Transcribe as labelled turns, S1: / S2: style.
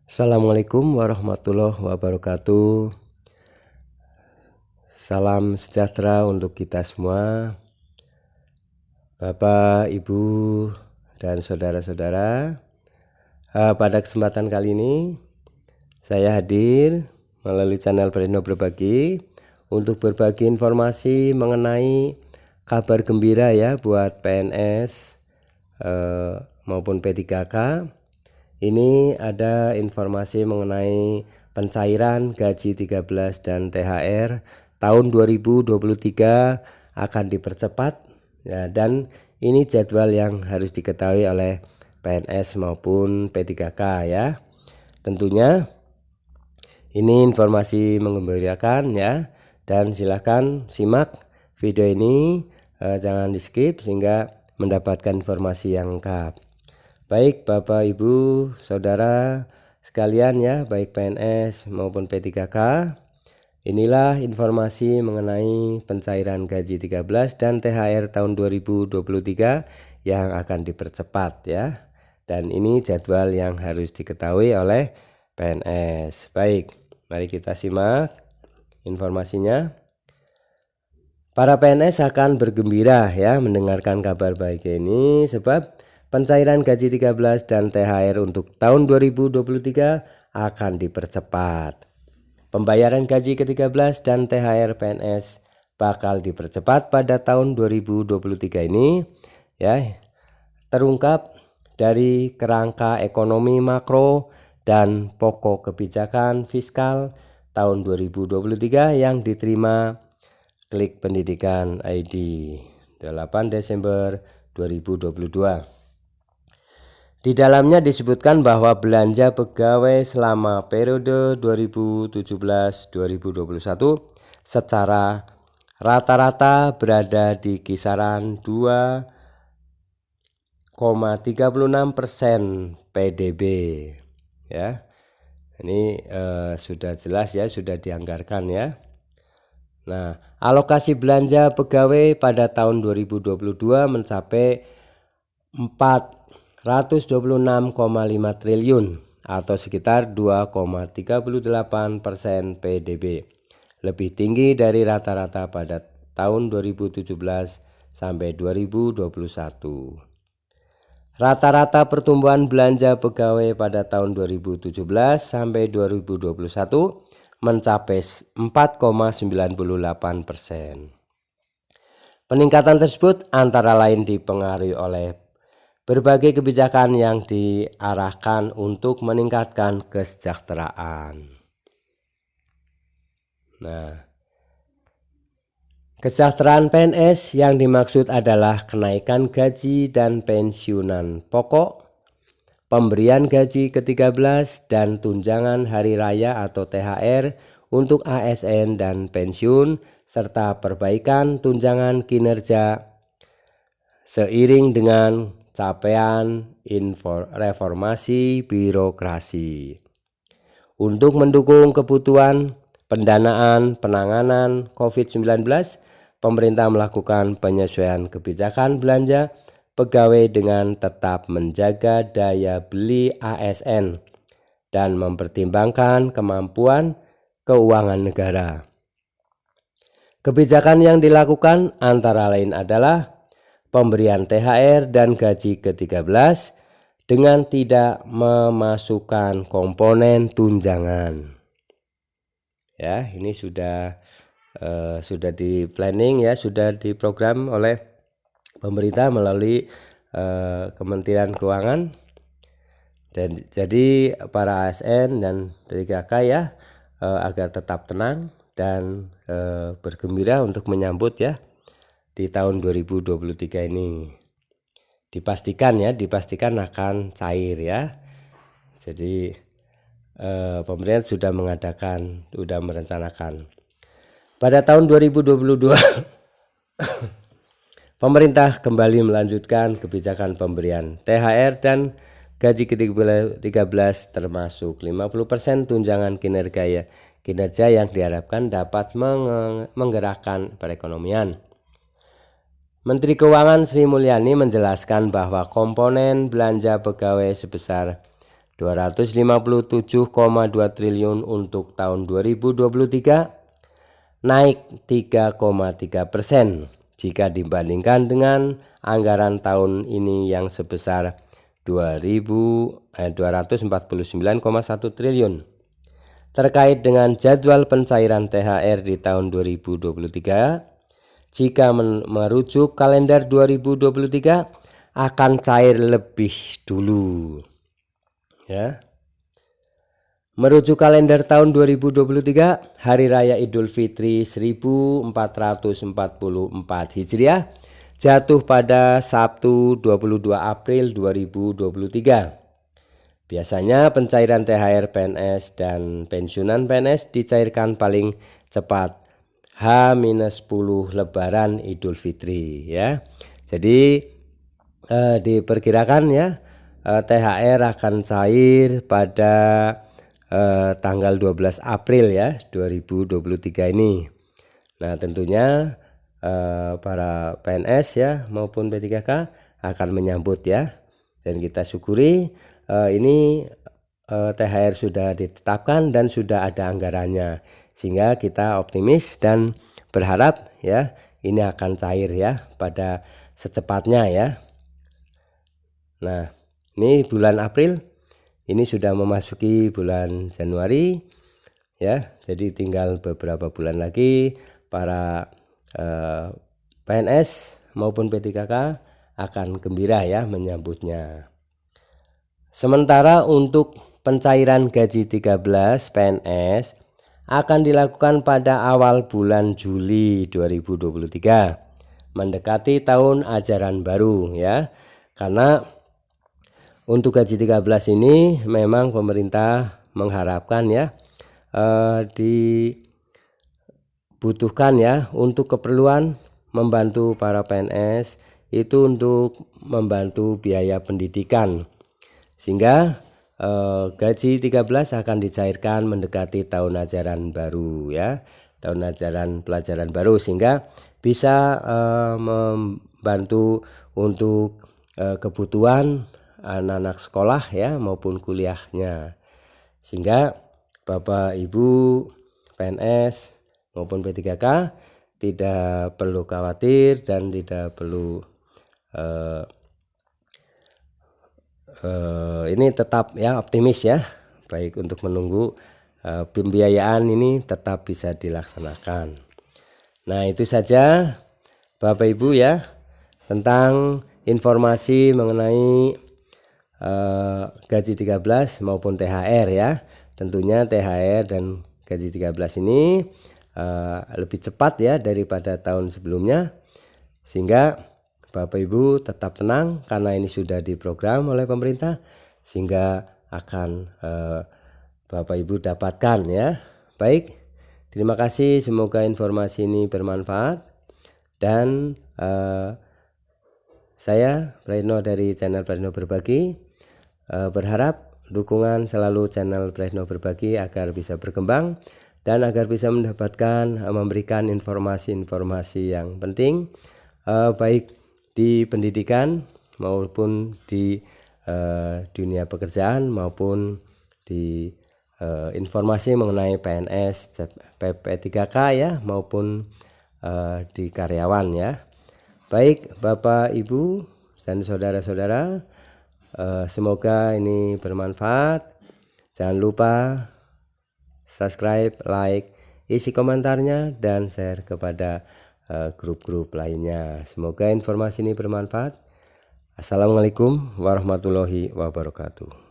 S1: Assalamualaikum warahmatullahi wabarakatuh. Salam sejahtera untuk kita semua, Bapak, Ibu, dan saudara-saudara. Pada kesempatan kali ini saya hadir melalui channel Preno Berbagi untuk berbagi informasi mengenai kabar gembira ya buat PNS maupun P3K. Ini ada informasi mengenai pencairan gaji 13 dan THR tahun 2023 akan dipercepat ya, dan ini jadwal yang harus diketahui oleh PNS maupun P3K ya. Tentunya ini informasi menggembirakan ya, dan silakan simak video ini, jangan di skip sehingga mendapatkan informasi yang lengkap. Baik Bapak Ibu Saudara sekalian ya, baik PNS maupun P3K, inilah informasi mengenai pencairan gaji 13 dan THR tahun 2023 yang akan dipercepat ya. Dan ini jadwal yang harus diketahui oleh PNS. Baik, mari kita simak informasinya. Para PNS akan bergembira ya mendengarkan kabar baik ini, sebab pencairan gaji 13 dan THR untuk tahun 2023 akan dipercepat. Pembayaran gaji ke-13 dan THR PNS bakal dipercepat pada tahun 2023 ini ya, terungkap dari kerangka ekonomi makro dan pokok kebijakan fiskal tahun 2023 yang diterima Klik Pendidikan ID 8 Desember 2022. Di dalamnya disebutkan bahwa belanja pegawai selama periode 2017-2021 secara rata-rata berada di kisaran 2,36% PDB ya. Ini sudah jelas ya, sudah dianggarkan ya. Nah, alokasi belanja pegawai pada tahun 2022 mencapai 426,5 triliun atau sekitar 2,38% PDB, lebih tinggi dari rata-rata pada tahun 2017 sampai 2021. Rata-rata pertumbuhan belanja pegawai pada tahun 2017 sampai 2021 mencapai 4,98%. Peningkatan tersebut antara lain dipengaruhi oleh berbagai kebijakan yang diarahkan untuk meningkatkan kesejahteraan. Nah, kesejahteraan PNS yang dimaksud adalah kenaikan gaji dan pensiunan pokok, pemberian gaji ke-13 dan tunjangan hari raya atau THR untuk ASN dan pensiun, serta perbaikan tunjangan kinerja seiring dengan capaian reformasi birokrasi. Untuk mendukung kebutuhan pendanaan penanganan COVID-19, pemerintah melakukan penyesuaian kebijakan belanja pegawai dengan tetap menjaga daya beli ASN dan mempertimbangkan kemampuan keuangan negara. Kebijakan yang dilakukan antara lain adalah pemberian THR dan gaji ke-13 dengan tidak memasukkan komponen tunjangan. Ya, ini sudah di planning ya, sudah diprogram oleh pemerintah melalui Kementerian Keuangan. Dan jadi para ASN dan P3K ya, agar tetap tenang dan bergembira untuk menyambut ya di tahun 2023 ini. Dipastikan akan cair ya. Jadi pemerintah sudah merencanakan. Pada tahun 2022 pemerintah kembali melanjutkan kebijakan pemberian THR dan gaji ke-13 termasuk 50% tunjangan kinerja yang diharapkan dapat menggerakkan perekonomian. Menteri Keuangan Sri Mulyani menjelaskan bahwa komponen belanja pegawai sebesar 257,2 triliun untuk tahun 2023, naik 3,3% jika dibandingkan dengan anggaran tahun ini yang sebesar 249,1 triliun. Terkait dengan jadwal pencairan THR di tahun 2023, jika merujuk kalender 2023 akan cair lebih dulu. Ya. Merujuk kalender tahun 2023, Hari Raya Idul Fitri 1444 Hijriah jatuh pada Sabtu 22 April 2023. Biasanya pencairan THR PNS dan pensiunan PNS dicairkan paling cepat H-10 Lebaran Idul Fitri ya. Jadi diperkirakan ya THR akan cair pada tanggal 12 April ya 2023 ini. Nah, tentunya para PNS ya maupun P3K akan menyambut ya. Dan kita syukuri ini THR sudah ditetapkan dan sudah ada anggarannya, sehingga kita optimis dan berharap ya ini akan cair ya pada secepatnya ya. Nah, ini bulan April, ini sudah memasuki bulan Januari ya, jadi tinggal beberapa bulan lagi para PNS maupun P3K akan gembira ya menyambutnya. Sementara untuk pencairan gaji 13 PNS akan dilakukan pada awal bulan Juli 2023, mendekati tahun ajaran baru ya. Karena untuk gaji 13 ini memang pemerintah mengharapkan ya dibutuhkan ya untuk keperluan membantu para PNS itu untuk membantu biaya pendidikan. Sehingga gaji 13 akan dicairkan mendekati tahun ajaran baru ya, tahun ajaran pelajaran baru, sehingga bisa membantu untuk kebutuhan anak-anak sekolah ya maupun kuliahnya. Sehingga Bapak Ibu PNS maupun P3K tidak perlu khawatir dan tidak perlu ini tetap ya optimis ya, baik untuk menunggu pembiayaan ini tetap bisa dilaksanakan. Nah, itu saja Bapak Ibu ya tentang informasi mengenai gaji 13 maupun THR ya. Tentunya THR dan gaji 13 ini lebih cepat ya daripada tahun sebelumnya, sehingga Bapak Ibu tetap tenang karena ini sudah diprogram oleh pemerintah, sehingga akan Bapak Ibu dapatkan ya. Baik, terima kasih, semoga informasi ini bermanfaat. Dan saya Praetno dari channel Praetno Berbagi berharap dukungan selalu channel Praetno Berbagi agar bisa berkembang dan agar bisa memberikan informasi-informasi yang penting baik di pendidikan maupun di dunia pekerjaan maupun di informasi mengenai PNS, P3K ya maupun di karyawan ya. Baik Bapak Ibu dan saudara-saudara, semoga ini bermanfaat. Jangan lupa subscribe, like, isi komentarnya dan share kepada grup-grup lainnya. Semoga informasi ini bermanfaat. Assalamualaikum warahmatullahi wabarakatuh.